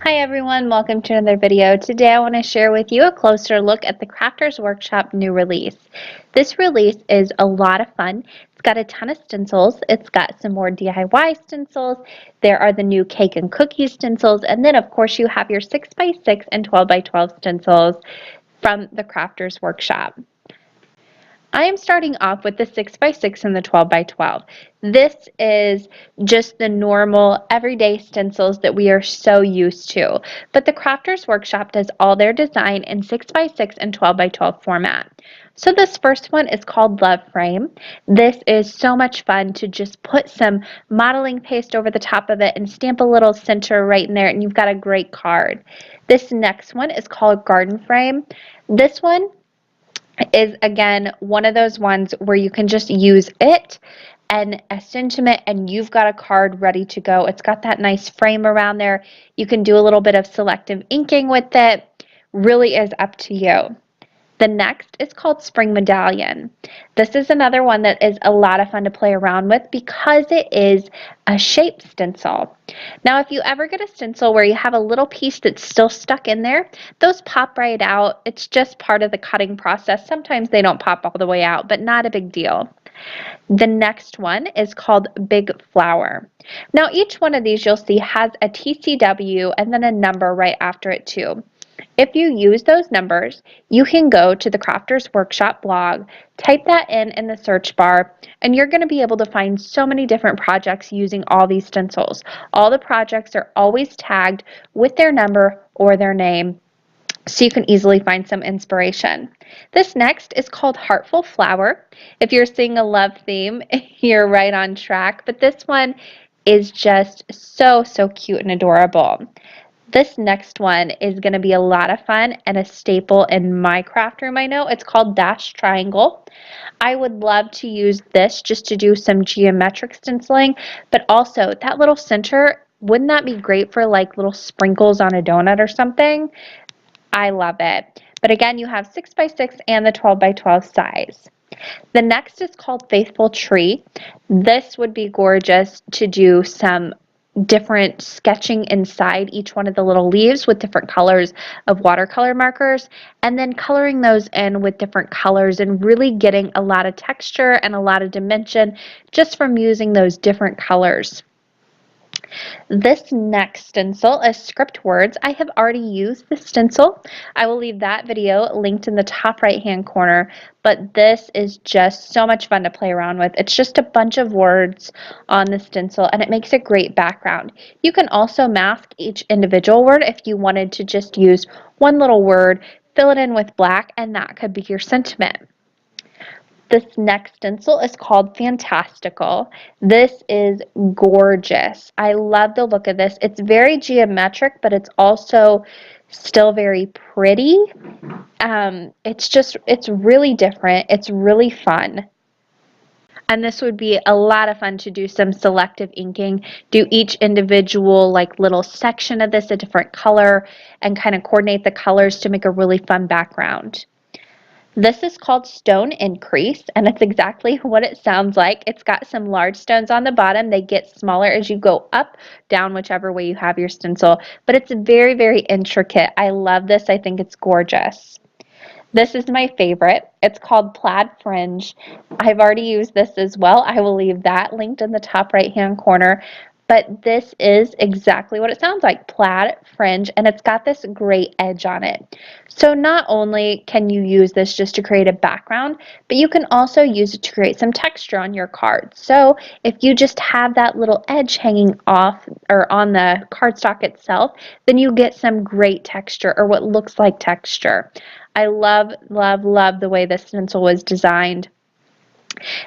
Hi everyone, welcome to another video. Today I want to share with you a closer look at the Crafters Workshop new release. This release is a lot of fun. It's got a ton of stencils. It's got some more DIY stencils. There are the new cake and cookie stencils, and then of course you have your 6x6 and 12x12 stencils from the Crafters Workshop. I am starting off with the 6x6 and the 12x12. This is just the normal everyday stencils that we are so used to, but the Crafters Workshop does all their design in 6x6 and 12x12 format. So this first one is called Love Frame. This is so much fun to just put some modeling paste over the top of it and stamp a little center right in there, and you've got a great card. This next one is called Garden Frame. This one is again one of those ones where you can just use it and a sentiment and you've got a card ready to go. It's got that nice frame around there. You can do a little bit of selective inking with it. Really is up to you. The next is called Spring Medallion. This is another one that is a lot of fun to play around with because it is a shape stencil. Now, if you ever get a stencil where you have a little piece that's still stuck in there, those pop right out. It's just part of the cutting process. Sometimes they don't pop all the way out, but not a big deal. The next one is called Big Flower. Now, each one of these you'll see has a TCW and then a number right after it too. If you use those numbers, you can go to the Crafters Workshop blog, type that in the search bar, and you're going to be able to find so many different projects using all these stencils. All the projects are always tagged with their number or their name, so you can easily find some inspiration. This next is called Heartful Flower. If you're seeing a love theme, you're right on track, but this one is just so cute and adorable. This next one is going to be a lot of fun and a staple in my craft room, I know. It's called Dash Triangle. I would love to use this just to do some geometric stenciling, but also that little center, wouldn't that be great for like little sprinkles on a donut or something? I love it. But again, you have 6x6 and the 12x12 size. The next is called Faithful Tree. This would be gorgeous to do some different sketching inside each one of the little leaves with different colors of watercolor markers, and then coloring those in with different colors and really getting a lot of texture and a lot of dimension just from using those different colors. This next stencil is Script Words. I have already used this stencil. I will leave that video linked in the top right hand corner, but this is just so much fun to play around with. It's just a bunch of words on the stencil and it makes a great background. You can also mask each individual word if you wanted to just use one little word, fill it in with black, and that could be your sentiment. This next stencil is called Fantastical. This is gorgeous. I love the look of this. It's very geometric, but it's also still very pretty. It's really different. It's really fun. And this would be a lot of fun to do some selective inking, do each individual like little section of this a different color and kind of coordinate the colors to make a really fun background. This is called Stone Increase, and it's exactly what it sounds like. It's got some large stones on the bottom. They get smaller as you go up, down, whichever way you have your stencil, but it's very intricate. I love this. I think it's gorgeous. This is my favorite. It's called Plaid Fringe. I've already used this as well. I will leave that linked in the top right-hand corner. But this is exactly what it sounds like, plaid fringe, and it's got this great edge on it. So not only can you use this just to create a background, but you can also use it to create some texture on your card. So if you just have that little edge hanging off or on the cardstock itself, then you get some great texture or what looks like texture. I love the way this stencil was designed.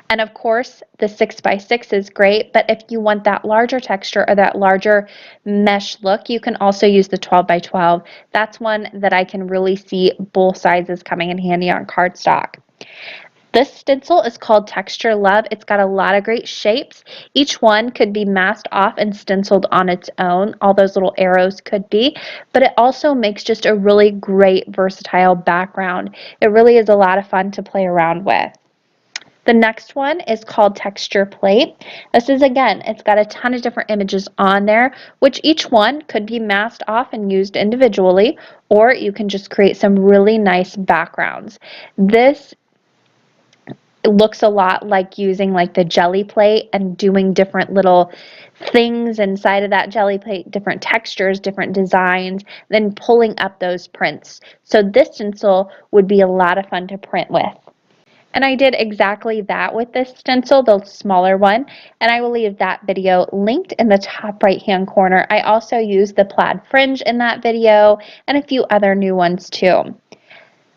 And of course, the 6x6 is great, but if you want that larger texture or that larger mesh look, you can also use the 12x12. That's one that I can really see both sizes coming in handy on cardstock. This stencil is called Texture Love. It's got a lot of great shapes. Each one could be masked off and stenciled on its own. All those little arrows could be, but it also makes just a really great versatile background. It really is a lot of fun to play around with. The next one is called Texture Plate. This is, again, it's got a ton of different images on there, which each one could be masked off and used individually, or you can just create some really nice backgrounds. This looks a lot like using like the jelly plate and doing different little things inside of that jelly plate, different textures, different designs, then pulling up those prints. So this stencil would be a lot of fun to print with. And I did exactly that with this stencil, the smaller one, and I will leave that video linked in the top right hand corner. I also used the plaid fringe in that video and a few other new ones too.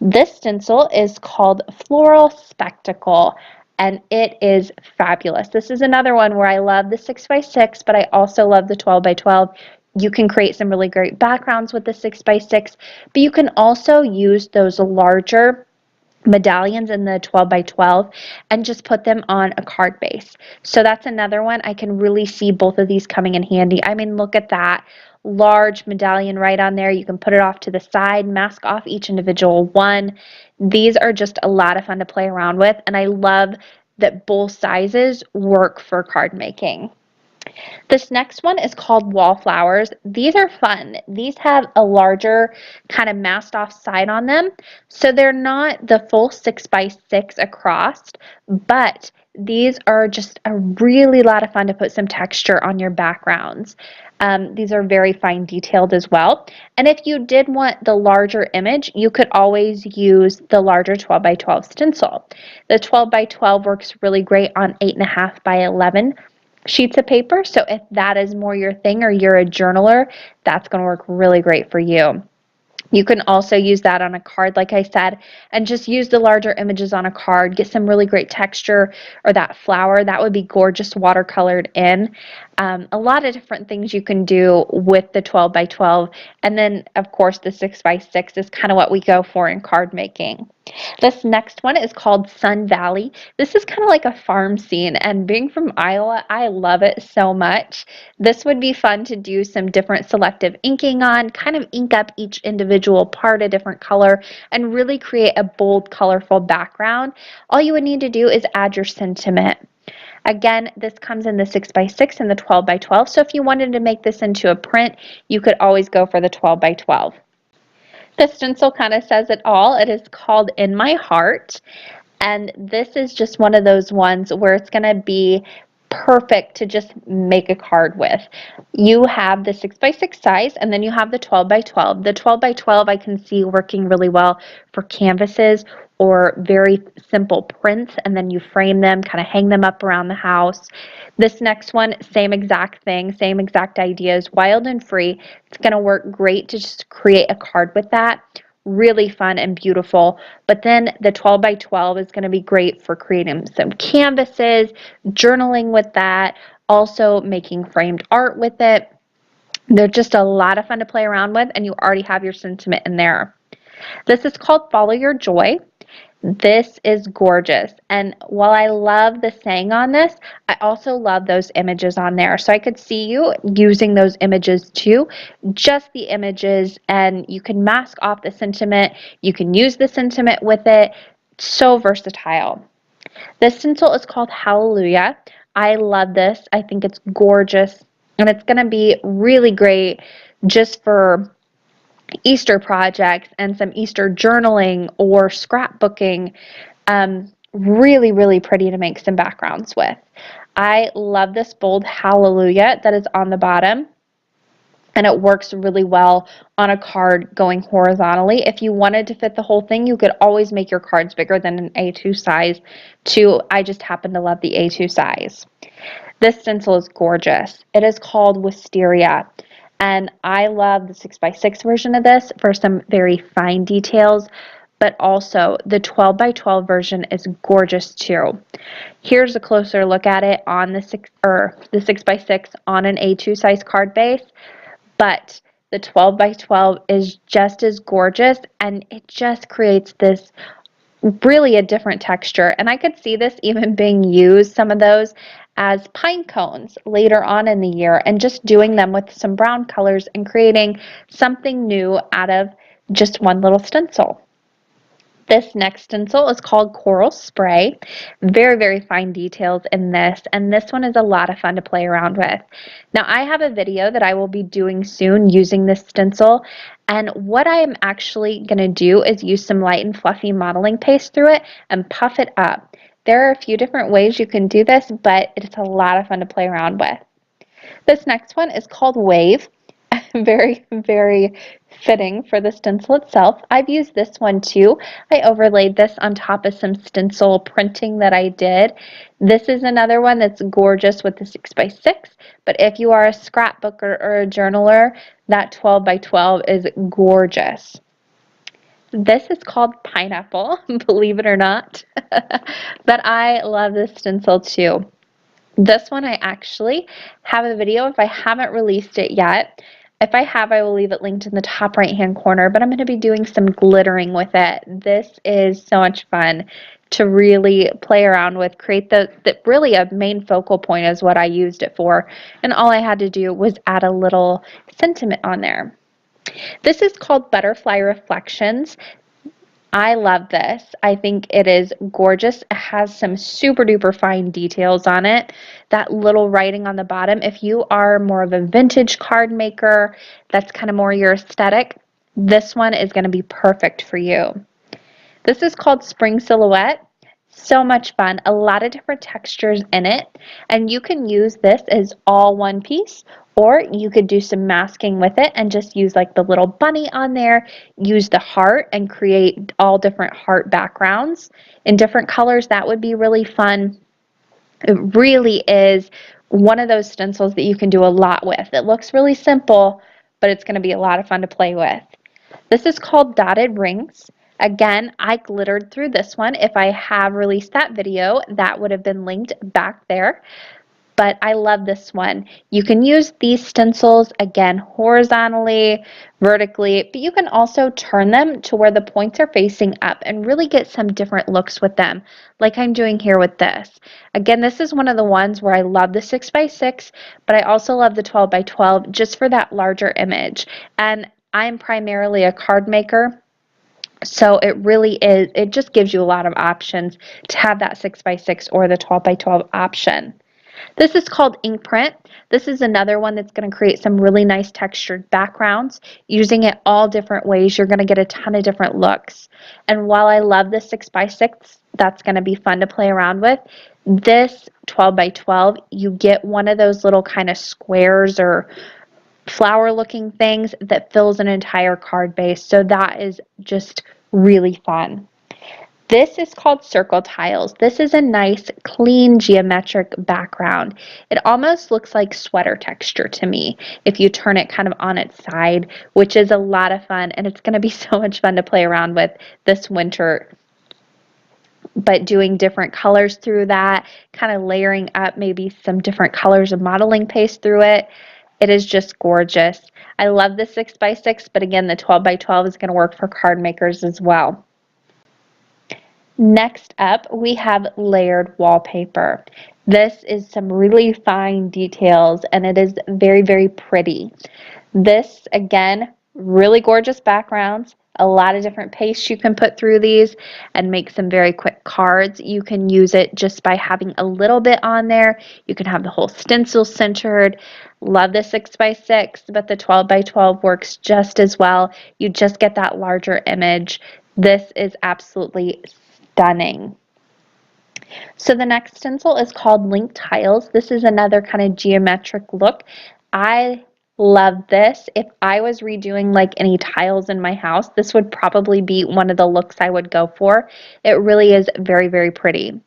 This stencil is called Floral Spectacle, and it is fabulous. This is another one where I love the 6x6, but I also love the 12x12. You can create some really great backgrounds with the 6x6, but you can also use those larger medallions in the 12x12 and just put them on a card base. So that's another one. I can really see both of these coming in handy. I mean, look at that large medallion right on there. You can put it off to the side, mask off each individual one. These are just a lot of fun to play around with, and I love that both sizes work for card making. This next one is called Wallflowers. These are fun. These have a larger kind of masked off side on them. So they're not the full 6x6 across, but these are just a really lot of fun to put some texture on your backgrounds. These are very fine detailed as well. And if you did want the larger image, you could always use the larger 12x12 stencil. The 12x12 works really great on 8.5x11 sheets of paper. So if that is more your thing or you're a journaler, that's going to work really great for you. You can also use that on a card, like I said, and just use the larger images on a card. Get some really great texture, or that flower. That would be gorgeous watercolored in. A lot of different things you can do with the 12x12. And then, of course, the 6x6 is kind of what we go for in card making. This next one is called Sun Valley. This is kind of like a farm scene, and being from Iowa, I love it so much. This would be fun to do some different selective inking on, kind of ink up each individual part a different color, and really create a bold, colorful background. All you would need to do is add your sentiment. Again, this comes in the 6x6 and the 12x12, so if you wanted to make this into a print, you could always go for the 12x12. This stencil kind of says it all. It is called In My Heart, and this is just one of those ones where it's going to be perfect to just make a card with. You have the 6x6 size, and then you have the 12x12. The 12x12 I can see working really well for canvases or very simple prints, and then you frame them, kind of hang them up around the house. This next one, same exact thing, same exact ideas, wild and free. It's going to work great to just create a card with that. Really fun and beautiful. But then the 12x12 is going to be great for creating some canvases, journaling with that, also making framed art with it. They're just a lot of fun to play around with, and you already have your sentiment in there. This is called Follow Your Joy. This is gorgeous, and while I love the saying on this, I also love those images on there. So I could see you using those images too, just the images, and you can mask off the sentiment. You can use the sentiment with it. So versatile. This stencil is called Hallelujah. I love this. I think it's gorgeous, and it's going to be really great just for Easter projects and some Easter journaling or scrapbooking. Really, really pretty to make some backgrounds with. I love this bold hallelujah that is on the bottom, and it works really well on a card going horizontally. If you wanted to fit the whole thing, you could always make your cards bigger than an A2 size too. I just happen to love the A2 size. This stencil is gorgeous. It is called Wisteria. And I love the 6x6 version of this for some very fine details, but also the 12x12 version is gorgeous too. Here's a closer look at it on the 6x6 on an A2 size card base, but the 12x12 is just as gorgeous, and it just creates this really a different texture. And I could see this even being used, some of those, as pine cones later on in the year, and just doing them with some brown colors and creating something new out of just one little stencil. This next stencil is called Coral Spray. Very, very fine details in this, and this one is a lot of fun to play around with. Now, I have a video that I will be doing soon using this stencil, and what I am actually going to do is use some light and fluffy modeling paste through it and puff it up. There are a few different ways you can do this, but it's a lot of fun to play around with. This next one is called Wave. Very, very fitting for the stencil itself. I've used this one too. I overlaid this on top of some stencil printing that I did. This is another one that's gorgeous with the 6x6, but if you are a scrapbooker or a journaler, that 12x12 is gorgeous. This is called Pineapple, believe it or not, but I love this stencil too. This one I actually have a video if I haven't released it yet. If I have, I will leave it linked in the top right-hand corner, but I'm going to be doing some glittering with it. This is so much fun to really play around with, create really a main focal point is what I used it for, and all I had to do was add a little sentiment on there. This is called Butterfly Reflections. I love this. I think it is gorgeous. It has some super duper fine details on it. That little writing on the bottom, if you are more of a vintage card maker, that's kind of more your aesthetic, this one is going to be perfect for you. This is called Spring Silhouette. So much fun. A lot of different textures in it, and you can use this as all one piece, or you could do some masking with it and just use like the little bunny on there, use the heart and create all different heart backgrounds in different colors. That would be really fun. It really is one of those stencils that you can do a lot with. It looks really simple, but it's going to be a lot of fun to play with. This is called Dotted Rings. Again, I glittered through this one. If I have released that video, that would have been linked back there. But I love this one. You can use these stencils, again, horizontally, vertically, but you can also turn them to where the points are facing up and really get some different looks with them, like I'm doing here with this. Again, this is one of the ones where I love the 6x6, but I also love the 12x12 just for that larger image. And I'm primarily a card maker, so it really is, it just gives you a lot of options to have that 6x6 or the 12x12 option. This is called Ink Print. This is another one that's going to create some really nice textured backgrounds. Using it all different ways, you're going to get a ton of different looks. And while I love the 6x6, that's going to be fun to play around with. This 12x12, you get one of those little kind of squares or flower looking things that fills an entire card base, so that is just really fun. This is called Circle Tiles. This is a nice clean geometric background. It almost looks like sweater texture to me if you turn it kind of on its side, which is a lot of fun, and it's going to be so much fun to play around with this winter. But doing different colors through that, kind of layering up maybe some different colors of modeling paste through it. It is just gorgeous. I love the 6x6, but again, the 12x12 is going to work for card makers as well. Next up, we have layered wallpaper. This is some really fine details, and it is very, very pretty. This, again, really gorgeous backgrounds. A lot of different pastes you can put through these and make some very quick cards. You can use it just by having a little bit on there. You can have the whole stencil centered. Love the 6x6, but the 12x12 works just as well. You just get that larger image. This is absolutely stunning. So the next stencil is called Link Tiles. This is another kind of geometric look. I love this. If I was redoing like any tiles in my house, this would probably be one of the looks I would go for. It really is very, very pretty.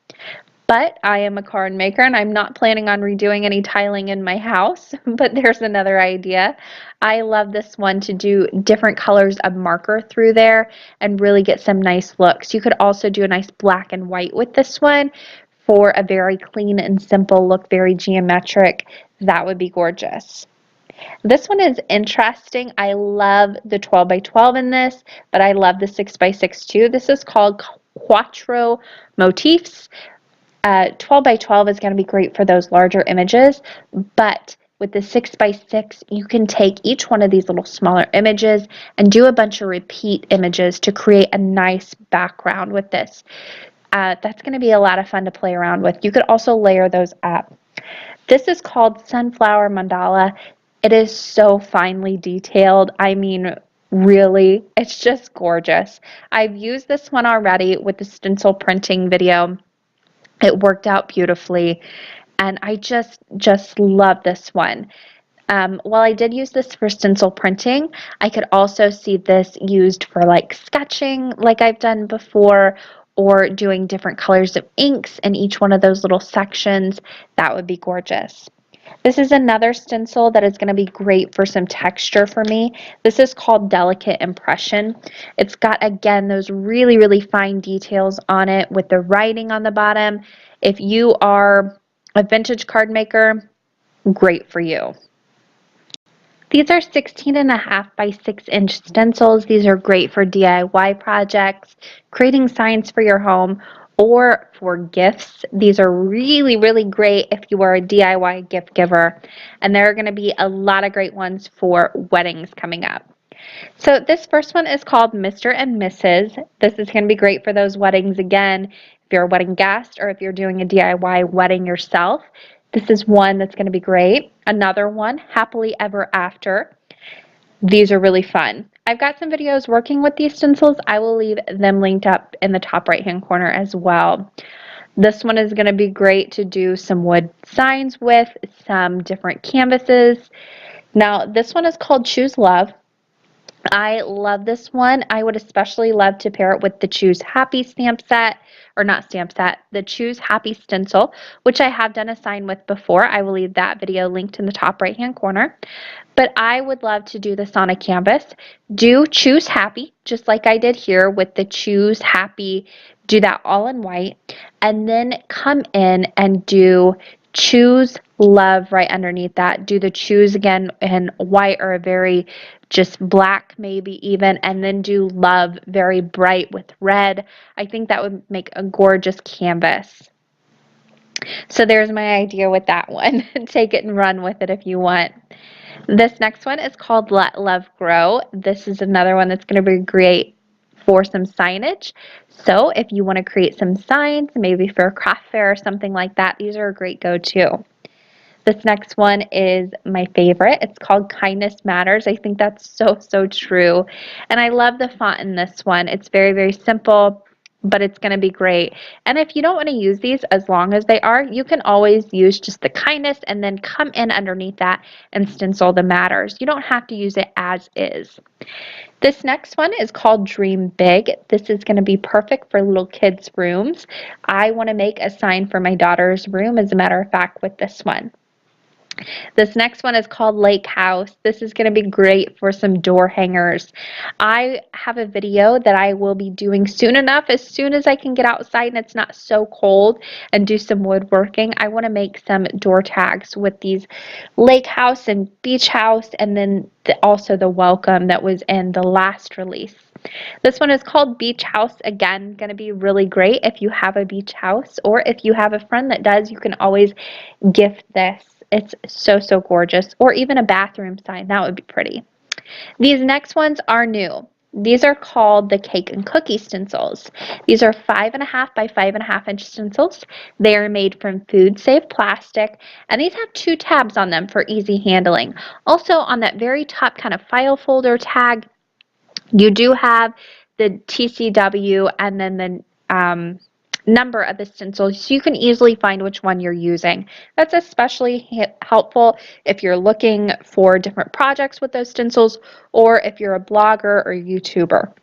But I am a card maker and I'm not planning on redoing any tiling in my house, but there's another idea. I love this one to do different colors of marker through there and really get some nice looks. You could also do a nice black and white with this one for a very clean and simple look, very geometric. That would be gorgeous. This one is interesting. I love the 12x12 in this, but I love the 6x6 too. This is called Quattro Motifs. 12x12 is going to be great for those larger images, but with the 6x6, you can take each one of these little smaller images and do a bunch of repeat images to create a nice background with this. That's going to be a lot of fun to play around with. You could also layer those up. This is called Sunflower Mandala. It is so finely detailed. I mean, really, it's just gorgeous. I've used this one already with the stencil printing video. It worked out beautifully, and I just love this one. While I did use this for stencil printing, I could also see this used for like sketching like I've done before, or doing different colors of inks in each one of those little sections. That would be gorgeous. This is another stencil that is going to be great for some texture for me. This is called Delicate Impression. It's got, again, those really, really fine details on it with the writing on the bottom. If you are a vintage card maker, great for you. These are 16.5 by 6-inch stencils. These are great for DIY projects, creating signs for your home, or for gifts. These are really, really great if you are a DIY gift giver. And there are going to be a lot of great ones for weddings coming up. So this first one is called Mr. and Mrs. This is going to be great for those weddings again. If you're a wedding guest or if you're doing a DIY wedding yourself, this is one that's going to be great. Another one, Happily Ever After. These are really fun. I've got some videos working with these stencils. I will leave them linked up in the top right-hand corner as well. This one is going to be great to do some wood signs with, some different canvases. Now, this one is called Choose Love. I love this one. I would especially love to pair it with the Choose Happy stamp set, or not stamp set, the Choose Happy stencil, which I have done a sign with before. I will leave that video linked in the top right-hand corner. But I would love to do this on a canvas. Do Choose Happy, just like I did here with the Choose Happy, do that all in white, and then come in and do Choose Love right underneath that. Do the Choose again in white or a very just black maybe even, and then do Love very bright with red. I think that would make a gorgeous canvas. So there's my idea with that one. Take it and run with it if you want. This next one is called Let Love Grow. This is another one that's going to be great for some signage. So if you want to create some signs, maybe for a craft fair or something like that, these are a great go-to. This next one is my favorite. It's called Kindness Matters. I think that's so true. And I love the font in this one. It's very, very simple, but it's going to be great. And if you don't want to use these as long as they are, you can always use just the kindness and then come in underneath that and stencil the matters. You don't have to use it as is. This next one is called Dream Big. This is going to be perfect for little kids' rooms. I want to make a sign for my daughter's room, as a matter of fact, with this one. This next one is called Lake House. This is going to be great for some door hangers. I have a video that I will be doing soon enough, as soon as I can get outside and it's not so cold, and do some woodworking. I want to make some door tags with these lake house and beach house, and then also the welcome that was in the last release. This one is called Beach House. Again, going to be really great if you have a beach house, or if you have a friend that does, you can always gift this. It's so gorgeous. Or even a bathroom sign. That would be pretty. These next ones are new. These are called the Cake and Cookie stencils. These are 5.5 by 5.5 inch stencils. They are made from food safe plastic, and these have 2 tabs on them for easy handling. Also, on that very top kind of file folder tag, you do have the TCW and then the number of the stencils, so you can easily find which one you're using. That's especially helpful if you're looking for different projects with those stencils, or if you're a blogger or YouTuber.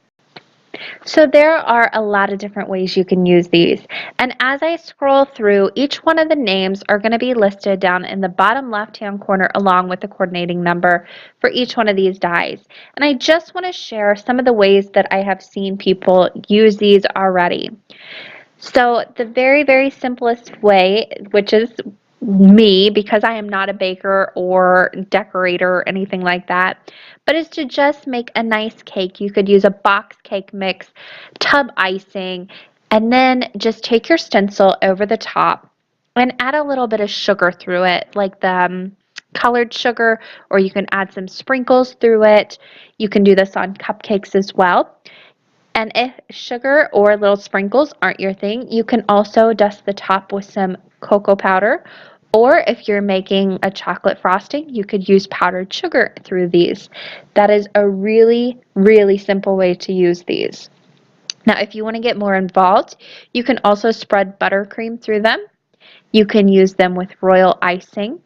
So there are a lot of different ways you can use these, and as I scroll through, each one of the names are going to be listed down in the bottom left hand corner along with the coordinating number for each one of these dies. And I just want to share some of the ways that I have seen people use these already. So the very simplest way, which is me, because I am not a baker or decorator or anything like that, but is to just make a nice cake. You could use a box cake mix, tub icing, and then just take your stencil over the top and add a little bit of sugar through it, like the colored sugar, or you can add some sprinkles through it. You can do this on cupcakes as well. And if sugar or little sprinkles aren't your thing, you can also dust the top with some cocoa powder. Or if you're making a chocolate frosting, you could use powdered sugar through these. That is a really, really simple way to use these. Now, if you want to get more involved, you can also spread buttercream through them. You can use them with royal icing.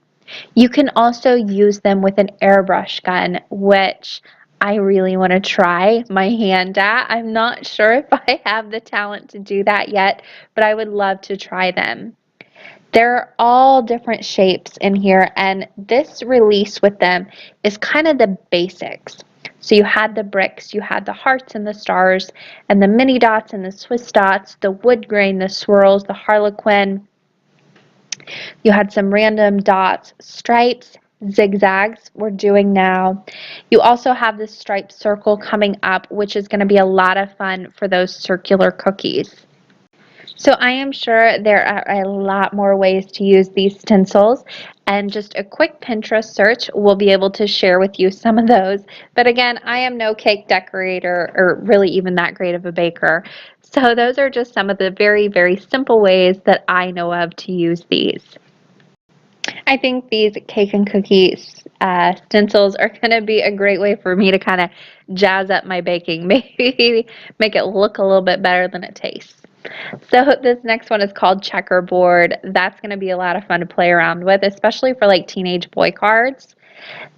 You can also use them with an airbrush gun, which I really want to try my hand at. I'm not sure if I have the talent to do that yet, but I would love to try them. They're all different shapes in here, and this release with them is kind of the basics. So you had the bricks, you had the hearts and the stars, and the mini dots and the Swiss dots, the wood grain, the swirls, the harlequin. You had some random dots, stripes, zigzags we're doing now. You also have this striped circle coming up, which is going to be a lot of fun for those circular cookies. So I am sure there are a lot more ways to use these stencils, and just a quick Pinterest search will be able to share with you some of those. But again, I am no cake decorator or really even that great of a baker. So those are just some of the very, very simple ways that I know of to use these. I think these cake and cookies stencils are going to be a great way for me to kind of jazz up my baking, maybe make it look a little bit better than it tastes. So this next one is called Checkerboard. That's going to be a lot of fun to play around with, especially for like teenage boy cards.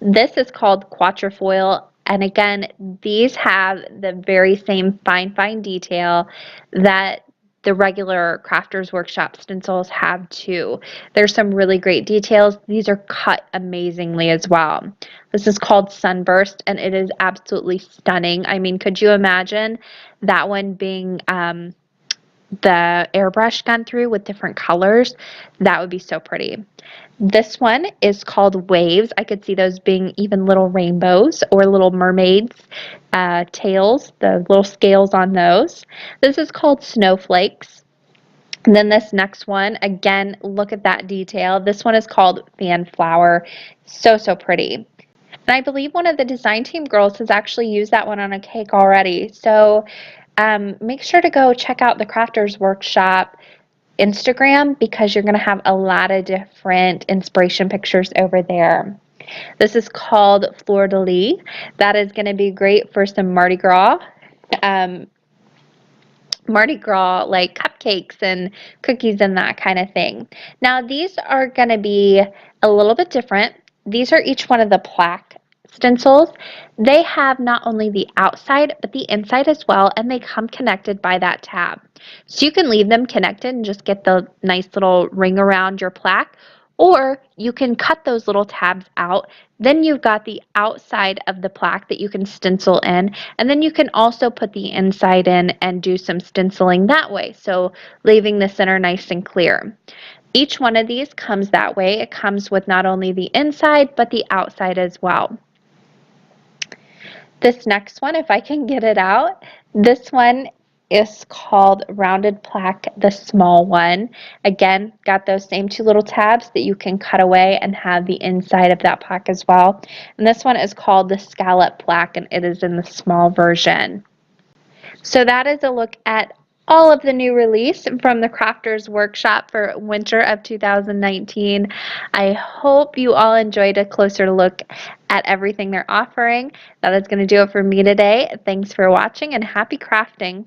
This is called Quatrefoil, and again, these have the very same fine detail that the regular Crafters Workshop stencils have too. There's some really great details. These are cut amazingly as well. This is called Sunburst, and it is absolutely stunning. I mean, could you imagine that one being the airbrush gun through with different colors? That would be so pretty. This one is called Waves. I could see those being even little rainbows or little mermaids' tails, the little scales on those. This is called Snowflakes. And then this next one, again, look at that detail. This one is called Fanflower. So, so pretty. And I believe one of the design team girls has actually used that one on a cake already. So make sure to go check out the Crafters Workshop Instagram, because you're going to have a lot of different inspiration pictures over there. This is called Fleur de Lis. That is going to be great for some Mardi Gras like cupcakes and cookies and that kind of thing. Now these are going to be a little bit different. These are each one of the plaque stencils. They have not only the outside but the inside as well, and they come connected by that tab. So you can leave them connected and just get the nice little ring around your plaque, or you can cut those little tabs out. Then you've got the outside of the plaque that you can stencil in, and then you can also put the inside in and do some stenciling that way, so leaving the center nice and clear. Each one of these comes that way. It comes with not only the inside but the outside as well. This next one, if I can get it out, this one is called Rounded Plaque, the small one. Again, got those same two little tabs that you can cut away and have the inside of that plaque as well. And this one is called the Scallop Plaque, and it is in the small version. So that is a look at all of the new release from the Crafters Workshop for winter of 2019. I hope you all enjoyed a closer look at everything they're offering. That is going to do it for me today. Thanks for watching, and happy crafting.